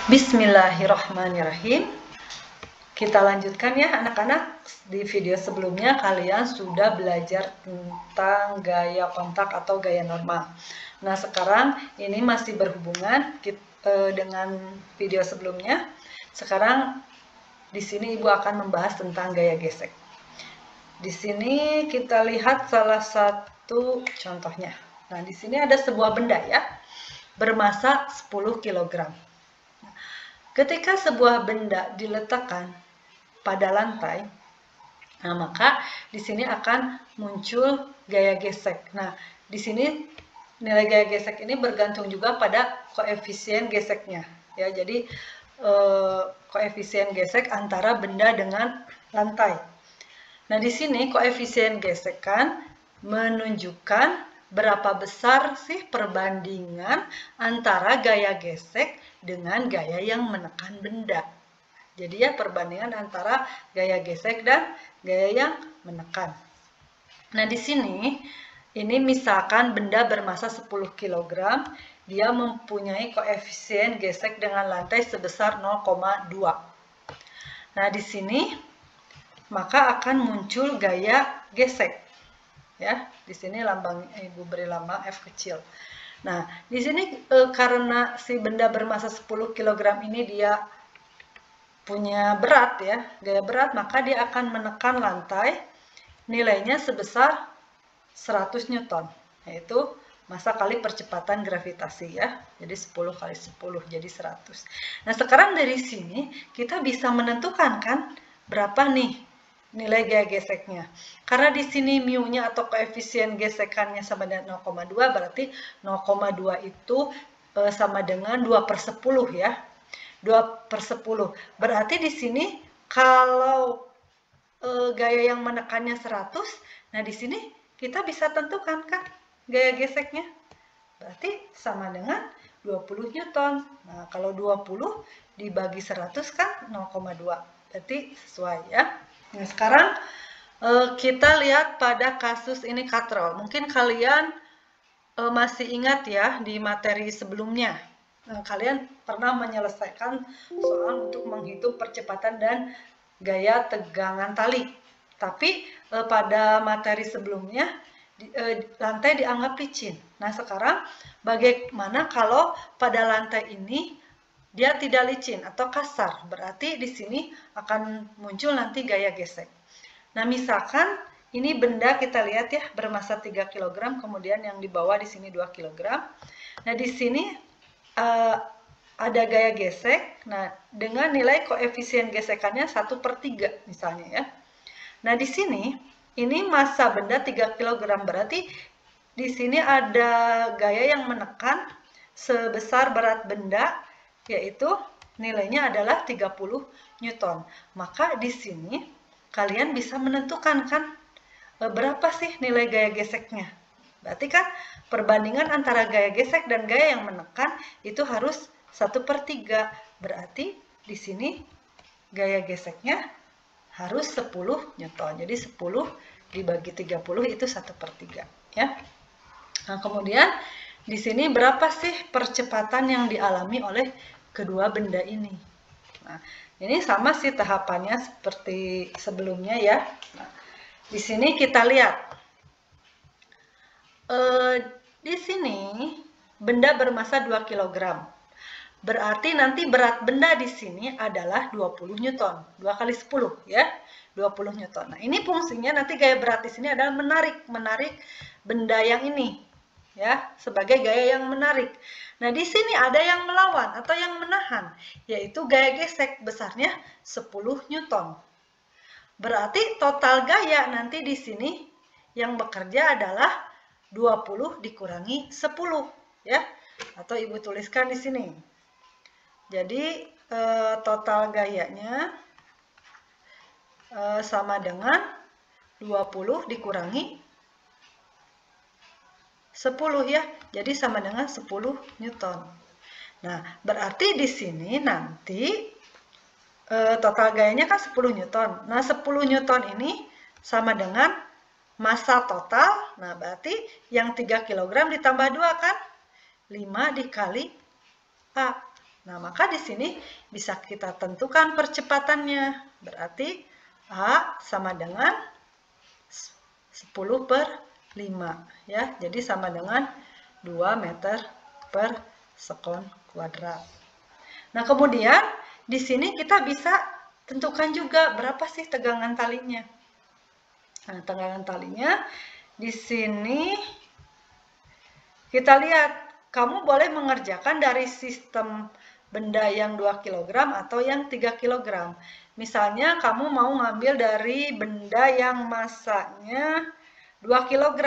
Bismillahirrahmanirrahim. Kita lanjutkan ya anak-anak. Di video sebelumnya kalian sudah belajar tentang gaya kontak atau gaya normal. Nah sekarang ini masih berhubungan dengan video sebelumnya. Sekarang di sini ibu akan membahas tentang gaya gesek. Di sini kita lihat salah satu contohnya. Nah di sini ada sebuah benda ya, bermasa 10 kg. Ketika sebuah benda diletakkan pada lantai, nah maka di sini akan muncul gaya gesek. Nah, di sini nilai gaya gesek ini bergantung juga pada koefisien geseknya. Ya, jadi koefisien gesek antara benda dengan lantai. Nah, di sini koefisien gesekan menunjukkan berapa besar sih perbandingan antara gaya gesek dengan gaya yang menekan benda. Jadi ya perbandingan antara gaya gesek dan gaya yang menekan. Nah di sini ini misalkan benda bermasa 10 kg, dia mempunyai koefisien gesek dengan lantai sebesar 0,2. Nah di sini maka akan muncul gaya gesek. Ya, di sini lambang ibu beri lambang F kecil. Nah, di sini karena si benda bermasa 10 kg ini dia punya berat ya, gaya berat, maka dia akan menekan lantai nilainya sebesar 100 Newton, yaitu massa kali percepatan gravitasi ya. Jadi 10 kali 10 jadi 100. Nah, sekarang dari sini kita bisa menentukan kan berapa nih nilai gaya geseknya. Karena di sini mu-nya atau koefisien gesekannya sama dengan 0,2, berarti 0,2 itu sama dengan 2/10 ya. 2/10. Berarti di sini kalau gaya yang menekannya 100, nah di sini kita bisa tentukan kan gaya geseknya. Berarti sama dengan 20 Newton. Nah, kalau 20 dibagi 100 kan 0,2. Berarti sesuai ya. Nah, sekarang kita lihat pada kasus ini katrol. Mungkin kalian masih ingat ya di materi sebelumnya. Kalian pernah menyelesaikan soal untuk menghitung percepatan dan gaya tegangan tali. Tapi pada materi sebelumnya lantai dianggap licin. Nah, sekarang bagaimana kalau pada lantai ini dia tidak licin atau kasar? Berarti di sini akan muncul nanti gaya gesek. Nah, misalkan ini benda kita lihat ya bermasa 3 kg, kemudian yang di bawah di sini 2 kg. Nah, di sini ada gaya gesek. Nah, dengan nilai koefisien gesekannya 1/3 misalnya ya. Nah, di sini ini massa benda 3 kg, berarti di sini ada gaya yang menekan sebesar berat benda, yaitu nilainya adalah 30 Newton. Maka di sini kalian bisa menentukan kan berapa sih nilai gaya geseknya. Berarti kan perbandingan antara gaya gesek dan gaya yang menekan itu harus 1/3. Berarti di sini gaya geseknya harus 10 Newton. Jadi 10 dibagi 30 itu 1/3 ya. Nah, kemudian di sini berapa sih percepatan yang dialami oleh kedua benda ini? Nah, ini sama sih tahapannya seperti sebelumnya ya. Nah, di sini kita lihat. Di sini benda bermasa 2 kg. Berarti nanti berat benda di sini adalah 20 Newton. 2 kali 10 ya. 20 Newton. Nah, ini fungsinya nanti gaya berat di sini adalah menarik benda yang ini ya, sebagai gaya yang menarik. Nah, di sini ada yang melawan atau yang menahan, yaitu gaya gesek besarnya 10 Newton. Berarti total gaya nanti di sini yang bekerja adalah 20 dikurangi 10 ya. Atau ibu tuliskan di sini. Jadi total gayanya sama dengan 20 dikurangi 10 ya. Jadi sama dengan 10 Newton. Nah, berarti di sini nanti total gayanya kan 10 Newton. Nah, 10 Newton ini sama dengan massa total. Nah, berarti yang 3 kg ditambah 2 kan? 5 dikali A. Nah, maka di sini bisa kita tentukan percepatannya. Berarti A sama dengan 10/5 ya. Jadi sama dengan 2 meter per sekon kuadrat. Nah, kemudian di sini kita bisa tentukan juga berapa sih tegangan talinya. Nah, tegangan talinya di sini kita lihat, kamu boleh mengerjakan dari sistem benda yang 2 kg atau yang 3 kg. Misalnya kamu mau ngambil dari benda yang masanya 2 kg.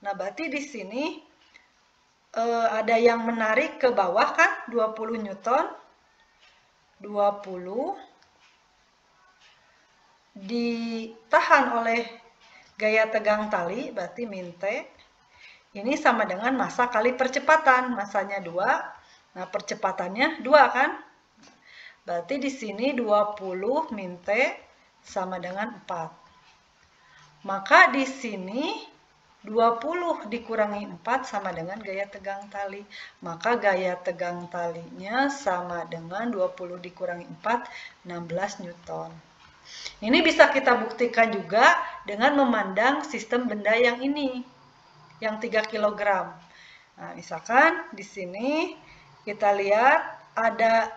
Nah, berarti di sini ada yang menarik ke bawah kan, 20 Newton. 20 ditahan oleh gaya tegang tali, berarti min T. Ini sama dengan massa kali percepatan. Massanya 2. Nah, percepatannya 2 kan? Berarti di sini 20 min T sama dengan 4. Maka di sini 20 dikurangi 4 sama dengan gaya tegang tali. Maka gaya tegang talinya sama dengan 20 dikurangi 4, 16 Newton. Ini bisa kita buktikan juga dengan memandang sistem benda yang ini, yang 3 kg. Nah, misalkan di sini kita lihat ada,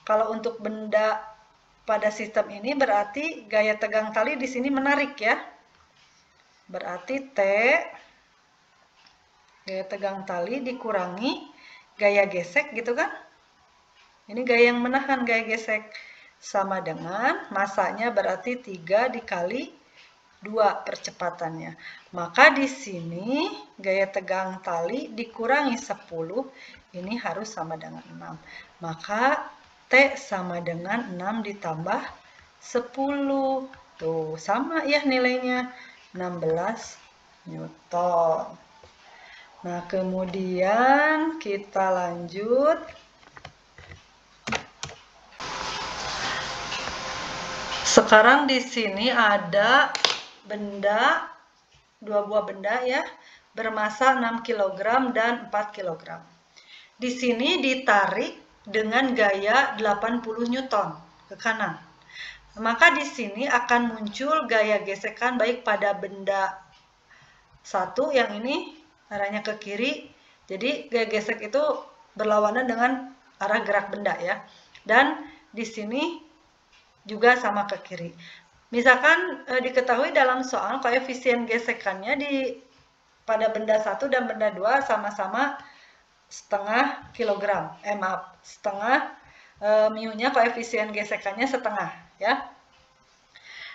kalau untuk benda pada sistem ini berarti gaya tegang tali di sini menarik ya. Berarti T gaya tegang tali dikurangi gaya gesek gitu kan. Ini gaya yang menahan, gaya gesek. Sama dengan massanya berarti 3 dikali 2 percepatannya. Maka di sini gaya tegang tali dikurangi 10, ini harus sama dengan 6. Maka T sama dengan 6 ditambah 10. Tuh, sama ya nilainya, 16 Newton. Nah, kemudian kita lanjut. Sekarang di sini ada benda, 2 buah benda ya, bermassa 6 kg dan 4 kg. Di sini ditarik dengan gaya 80 Newton ke kanan. Maka di sini akan muncul gaya gesekan baik pada benda satu yang ini arahnya ke kiri. Jadi gaya gesek itu berlawanan dengan arah gerak benda ya. Dan di sini juga sama ke kiri. Misalkan diketahui dalam soal koefisien gesekannya pada benda 1 dan benda 2 sama-sama setengah kilogram. Setengah, mu-nya koefisien gesekannya setengah ya.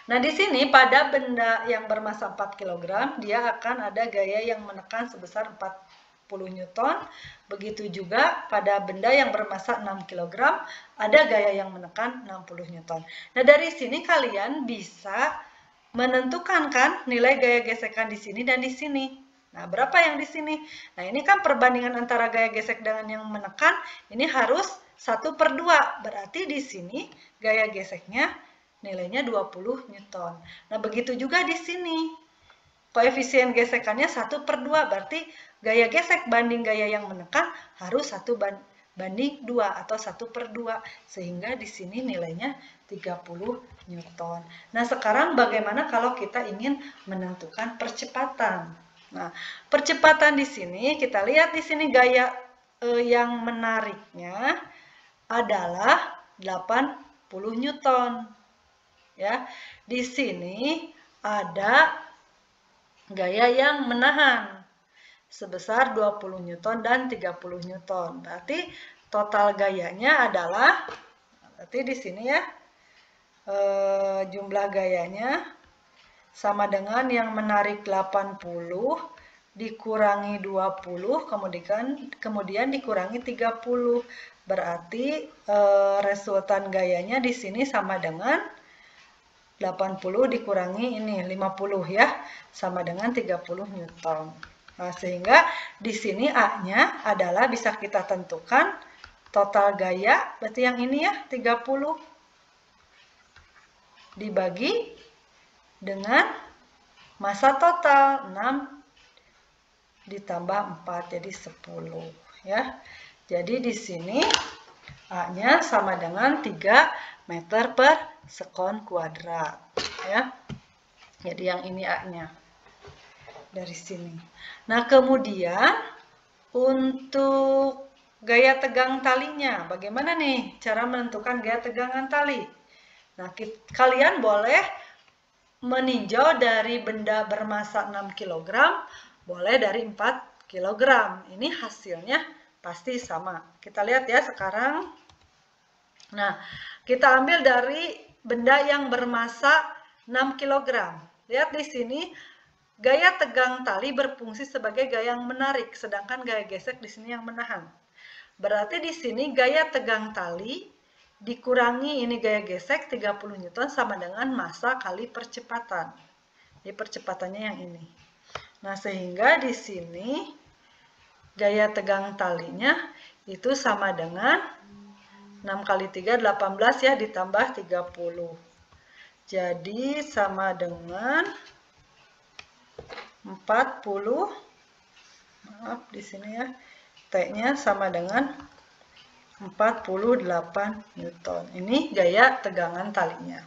Nah, di sini pada benda yang bermassa 4 kg dia akan ada gaya yang menekan sebesar 40 Newton. Begitu juga pada benda yang bermassa 6 kg ada gaya yang menekan 60 Newton. Nah, dari sini kalian bisa menentukan kan nilai gaya gesekan di sini dan di sini. Nah, berapa yang di sini? Nah, ini kan perbandingan antara gaya gesek dengan yang menekan, ini harus 1/2. Berarti di sini gaya geseknya nilainya 20 Newton. Nah, begitu juga di sini. Koefisien gesekannya 1/2, berarti gaya gesek banding gaya yang menekan harus 1/2 atau 1/2, sehingga di sini nilainya 30 Newton. Nah, sekarang bagaimana kalau kita ingin menentukan percepatan? Nah, percepatan di sini kita lihat di sini gaya yang menariknya adalah 80 Newton. Ya, di sini ada gaya yang menahan sebesar 20 Newton dan 30 Newton. Berarti total gayanya adalah, berarti di sini ya, jumlah gayanya sama dengan yang menarik 80 dikurangi 20, kemudian dikurangi 30. Berarti resultan gayanya di sini sama dengan 80 dikurangi ini 50 ya, sama dengan 30 Newton. Nah, sehingga di sini A-nya adalah bisa kita tentukan total gaya, berarti yang ini ya 30 dibagi dengan massa total 6 ditambah 4 jadi 10 ya. Jadi di sini A-nya sama dengan 3 meter per sekon kuadrat. Ya. Jadi yang ini A-nya. Dari sini. Nah, kemudian untuk gaya tegang talinya, bagaimana nih cara menentukan gaya tegangan tali? Nah, kalian boleh meninjau dari benda bermassa 6 kg, boleh dari 4 kg. Ini hasilnya pasti sama. Kita lihat ya sekarang. Nah, kita ambil dari benda yang bermassa 6 kg. Lihat di sini, gaya tegang tali berfungsi sebagai gaya yang menarik, sedangkan gaya gesek di sini yang menahan. Berarti di sini gaya tegang tali dikurangi ini gaya gesek 30 Newton sama dengan massa kali percepatan. Jadi percepatannya yang ini. Nah, sehingga di sini gaya tegang talinya itu sama dengan 6 kali 3, 18 ya, ditambah 30. Jadi sama dengan 40, maaf di sini ya, T-nya sama dengan 48 Newton. Ini gaya tegangan talinya.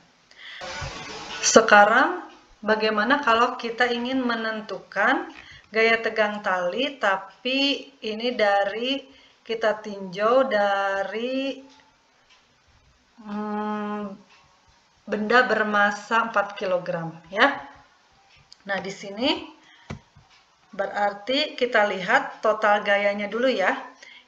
Sekarang bagaimana kalau kita ingin menentukan gaya tegang tali, tapi ini dari kita tinjau dari benda bermassa 4 kg ya. Nah, di sini berarti kita lihat total gayanya dulu ya.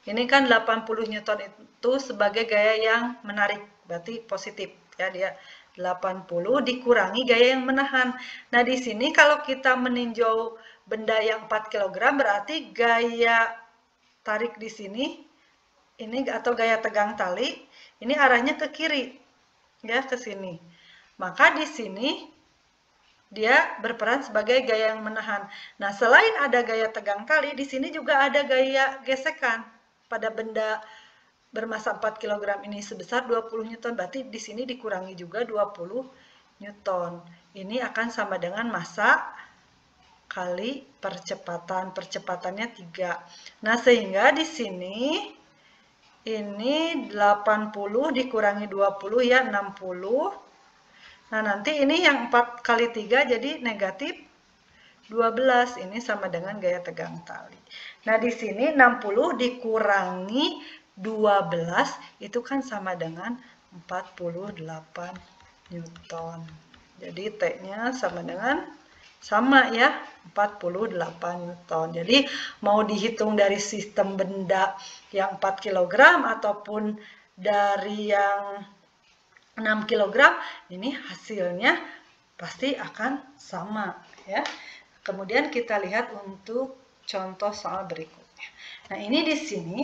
Ini kan 80 Newton itu sebagai gaya yang menarik, berarti positif ya, dia 80 dikurangi gaya yang menahan. Nah, di sini kalau kita meninjau benda yang 4 kg berarti gaya tarik di sini ini atau gaya tegang tali ini arahnya ke kiri ya, ke sini. Maka di sini dia berperan sebagai gaya yang menahan. Nah, selain ada gaya tegang tali, di sini juga ada gaya gesekan pada benda bermassa 4 kg ini sebesar 20 Newton. Berarti di sini dikurangi juga 20 Newton. Ini akan sama dengan massa kali percepatan. Percepatannya 3. Nah, sehingga di sini ini 80 dikurangi 20 ya, 60. Nah, nanti ini yang 4 kali 3 jadi negatif 12. Ini sama dengan gaya tegang tali. Nah, di sini 60 dikurangi 12 itu kan sama dengan 48 Newton. Jadi T-nya sama dengan ya 48 Newton. Jadi mau dihitung dari sistem benda yang 4 kg ataupun dari yang 6 kg, ini hasilnya pasti akan sama ya. Kemudian kita lihat untuk contoh soal berikutnya. Nah, ini di sini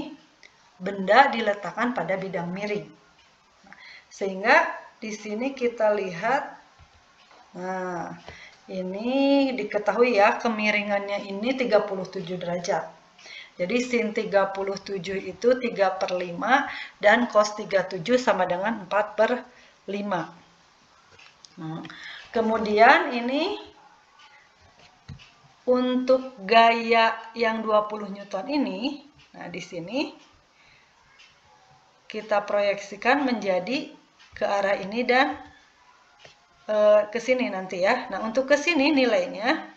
benda diletakkan pada bidang miring. Sehingga di sini kita lihat, nah ini diketahui ya kemiringannya ini 37 derajat. Jadi sin 37 itu 3/5 dan cos 37 sama dengan 4/5. Nah, kemudian ini untuk gaya yang 20 Newton ini, nah di sini kita proyeksikan menjadi ke arah ini dan ke sini nanti ya. Nah, untuk ke sini nilainya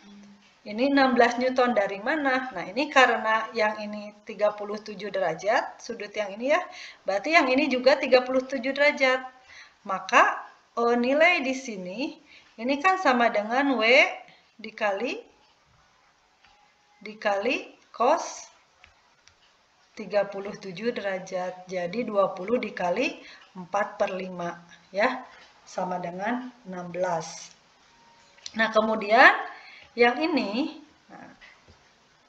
ini 16 Newton dari mana? Nah, ini karena yang ini 37 derajat, sudut yang ini ya. Berarti yang ini juga 37 derajat. Maka nilai di sini ini kan sama dengan W dikali cos 37 derajat. Jadi 20 dikali 4/5 ya, sama dengan 16. Nah, kemudian yang ini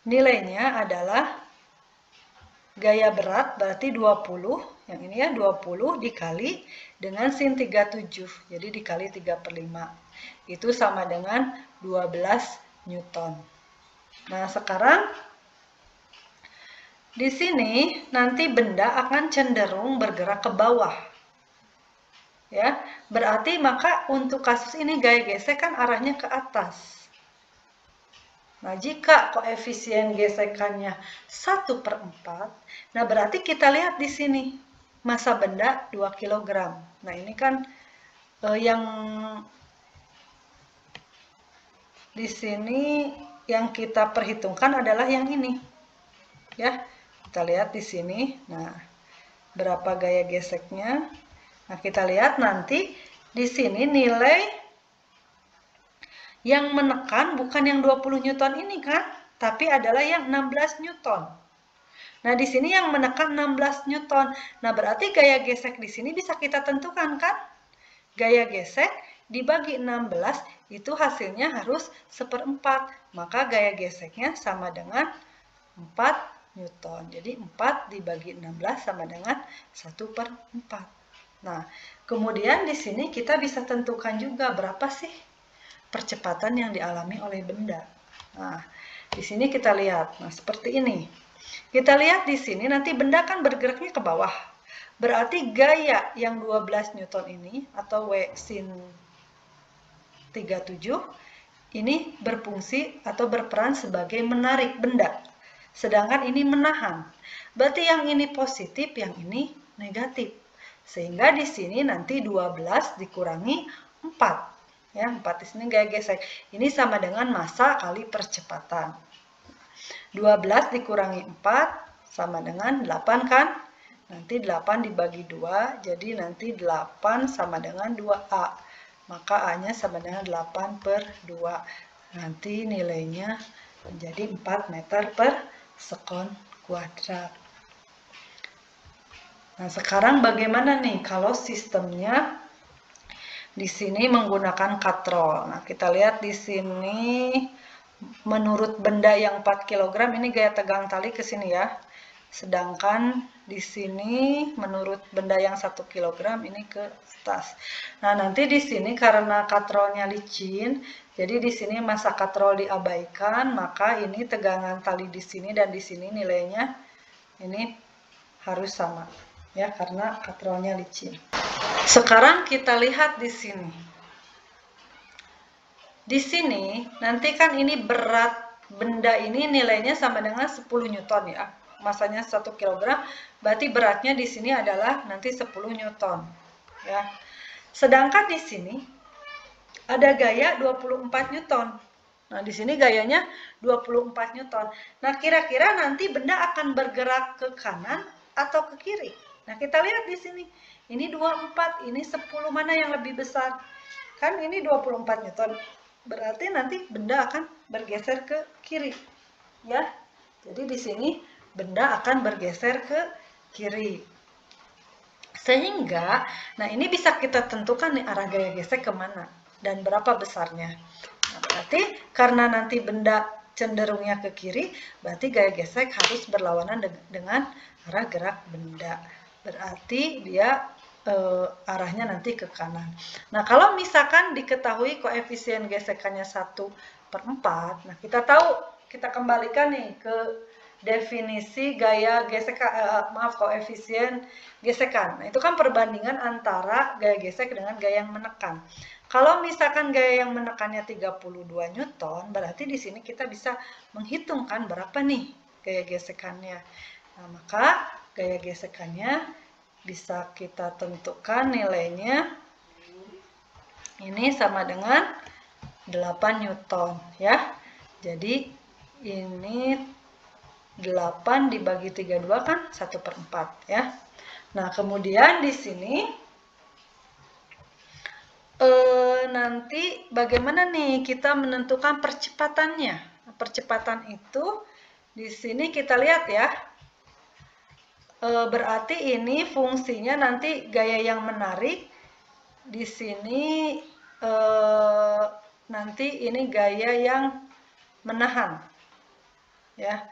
nilainya adalah gaya berat, berarti 20, yang ini ya 20 dikali dengan sin 37, jadi dikali 3/5. Itu sama dengan 12 Newton. Nah, sekarang di sini nanti benda akan cenderung bergerak ke bawah. Ya, berarti maka untuk kasus ini gaya gesek kan arahnya ke atas. Nah, jika koefisien gesekannya 1/4, nah berarti kita lihat di sini. massa benda 2 kg. Nah, ini kan yang di sini yang kita perhitungkan adalah yang ini. Ya, kita lihat di sini. Nah, berapa gaya geseknya? Nah, kita lihat nanti di sini nilai yang menekan bukan yang 20 Newton ini kan, tapi adalah yang 16 Newton. Nah, di sini yang menekan 16 Newton. Nah, berarti gaya gesek di sini bisa kita tentukan kan? Gaya gesek dibagi 16 itu hasilnya harus 1/4. Maka gaya geseknya sama dengan 4 Newton. Jadi 4 dibagi 16 sama dengan 1/4. Nah, kemudian di sini kita bisa tentukan juga berapa sih percepatan yang dialami oleh benda. Nah, di sini kita lihat. Nah, seperti ini. Kita lihat di sini nanti benda kan bergeraknya ke bawah. Berarti gaya yang 12 Newton ini atau W sin 37 ini berfungsi atau berperan sebagai menarik benda. Sedangkan ini menahan. Berarti yang ini positif, yang ini negatif. Sehingga di sini nanti 12 dikurangi 4. Ya, 4 di sini gaya gesek. Ini sama dengan massa kali percepatan. 12 dikurangi 4 sama dengan 8 kan? Nanti 8 dibagi 2, jadi nanti 8 sama dengan 2A. Maka A-nya sama dengan 8/2. Nanti nilainya menjadi 4 meter per sekon kuadrat. Nah, sekarang bagaimana nih kalau sistemnya di sini menggunakan katrol? Nah, kita lihat di sini menurut benda yang 4 kg ini gaya tegang tali ke sini ya. Sedangkan di sini menurut benda yang 1 kg ini ke atas. Nah, nanti di sini karena katrolnya licin, jadi di sini massa katrol diabaikan, maka ini tegangan tali di sini dan di sini nilainya ini harus sama ya karena katrolnya licin. Sekarang kita lihat di sini. Di sini nanti kan ini berat benda ini nilainya sama dengan 10 Newton ya. Masanya 1 kg, berarti beratnya di sini adalah nanti 10 Newton. Ya. Sedangkan di sini ada gaya 24 Newton. Nah, di sini gayanya 24 Newton. Nah, kira-kira nanti benda akan bergerak ke kanan atau ke kiri. Nah, kita lihat di sini. Ini 24, ini 10, mana yang lebih besar? Kan ini 24 Newton. Berarti nanti benda akan bergeser ke kiri. Ya. Jadi di sini benda akan bergeser ke kiri. Sehingga, nah ini bisa kita tentukan nih arah gaya gesek kemana dan berapa besarnya. Nah, berarti karena nanti benda cenderungnya ke kiri, berarti gaya gesek harus berlawanan dengan arah gerak benda. Berarti dia arahnya nanti ke kanan. Nah, kalau misalkan diketahui koefisien gesekannya 1/4, nah kita tahu, kita kembalikan nih ke definisi gaya gesekan, koefisien gesekan. Nah, itu kan perbandingan antara gaya gesek dengan gaya yang menekan. Kalau misalkan gaya yang menekannya 32 Newton, berarti di sini kita bisa menghitungkan berapa nih gaya gesekannya. Nah, maka gaya gesekannya bisa kita tentukan nilainya ini sama dengan 8 Newton ya. Jadi ini 8 dibagi 32 kan 1/4 ya. Nah, kemudian di sini nanti bagaimana nih kita menentukan percepatannya. Nah, percepatan itu di sini kita lihat ya. Berarti ini fungsinya nanti gaya yang menarik. Di sini nanti ini gaya yang menahan. Ya.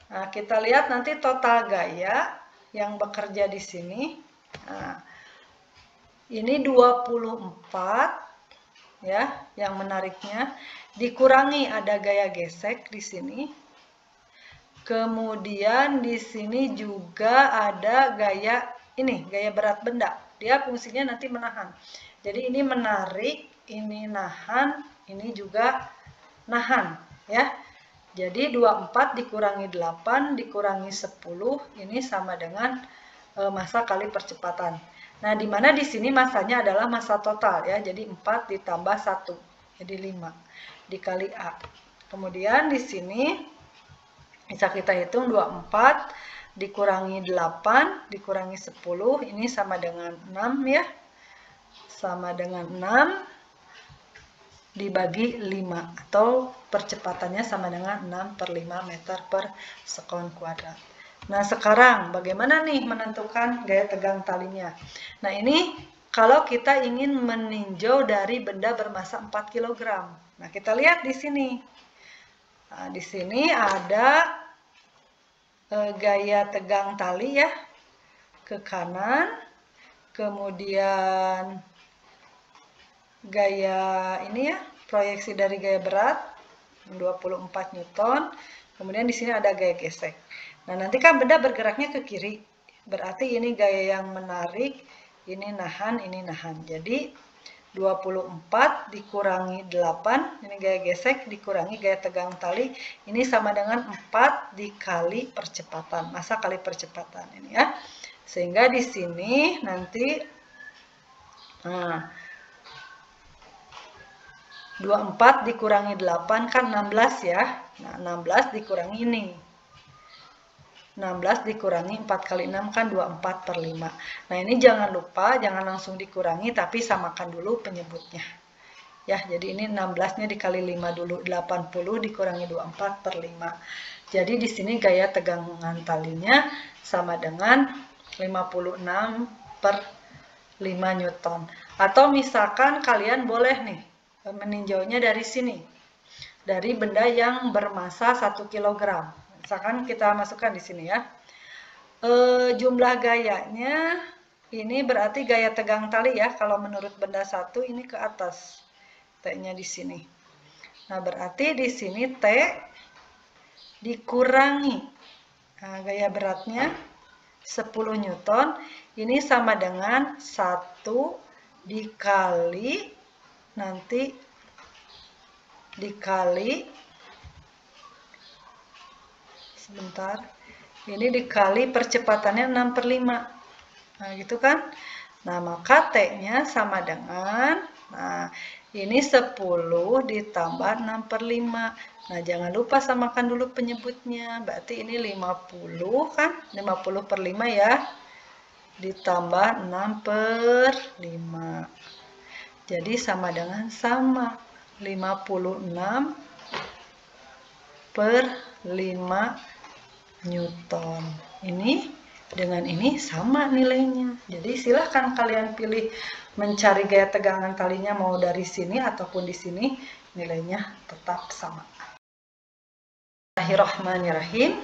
Nah, kita lihat nanti total gaya yang bekerja di sini. Nah, ini 24 ya, yang menariknya dikurangi ada gaya gesek di sini. Kemudian di sini juga ada gaya ini, gaya berat benda. Dia fungsinya nanti menahan. Jadi ini menarik, ini nahan, ini juga nahan ya. Jadi 24 dikurangi 8 dikurangi 10 ini sama dengan massa kali percepatan. Nah, di mana di sini massanya adalah massa total ya. Jadi 4 ditambah 1. Jadi 5 dikali A. Kemudian di sini bisa kita hitung 24 dikurangi 8 dikurangi 10, ini sama dengan 6 ya. Sama dengan 6 dibagi 5, atau percepatannya sama dengan 6/5 meter per sekon kuadrat. Nah, sekarang bagaimana nih menentukan gaya tegang talinya? Nah, ini kalau kita ingin meninjau dari benda bermassa 4 kg. Nah, kita lihat di sini. Nah, di sini ada gaya tegang tali ya, ke kanan, kemudian gaya ini ya, proyeksi dari gaya berat 24 Newton, kemudian di sini ada gaya gesek. Nah, nanti kan benda bergeraknya ke kiri, berarti ini gaya yang menarik, ini nahan, ini nahan. Jadi 24 dikurangi 8, ini gaya gesek, dikurangi gaya tegang tali, ini sama dengan 4 dikali percepatan, massa kali percepatan ini ya. Sehingga di sini nanti 24 dikurangi 8 kan 16 ya. Nah, 16 dikurangi ini. 16 dikurangi 4 kali 6 kan 24/5. Nah, ini jangan lupa, jangan langsung dikurangi, tapi samakan dulu penyebutnya. Ya, jadi ini 16-nya dikali 5 dulu, 80 dikurangi 24/5. Jadi di sini gaya tegangan talinya sama dengan 56/5 Newton. Atau misalkan kalian boleh nih meninjaunya dari sini, dari benda yang bermassa 1 kg. Misalkan kita masukkan di sini ya. Jumlah gayanya ini berarti gaya tegang tali ya. Kalau menurut benda satu ini ke atas. T-nya di sini. Nah, berarti di sini T dikurangi gaya beratnya 10 Newton. Ini sama dengan 1 dikali nanti dikali sebentar, ini dikali percepatannya 6/5. Nah, gitu kan. Nah, maka T-nya sama dengan, nah, ini 10 ditambah 6/5. Nah, jangan lupa samakan dulu penyebutnya. Berarti ini 50 kan, 50/5 ya, ditambah 6/5. Jadi sama dengan 56/5 Newton. Ini dengan ini sama nilainya. Jadi silahkan kalian pilih mencari gaya tegangan talinya mau dari sini ataupun di sini, nilainya tetap sama. Bismillahirrahmanirrahim.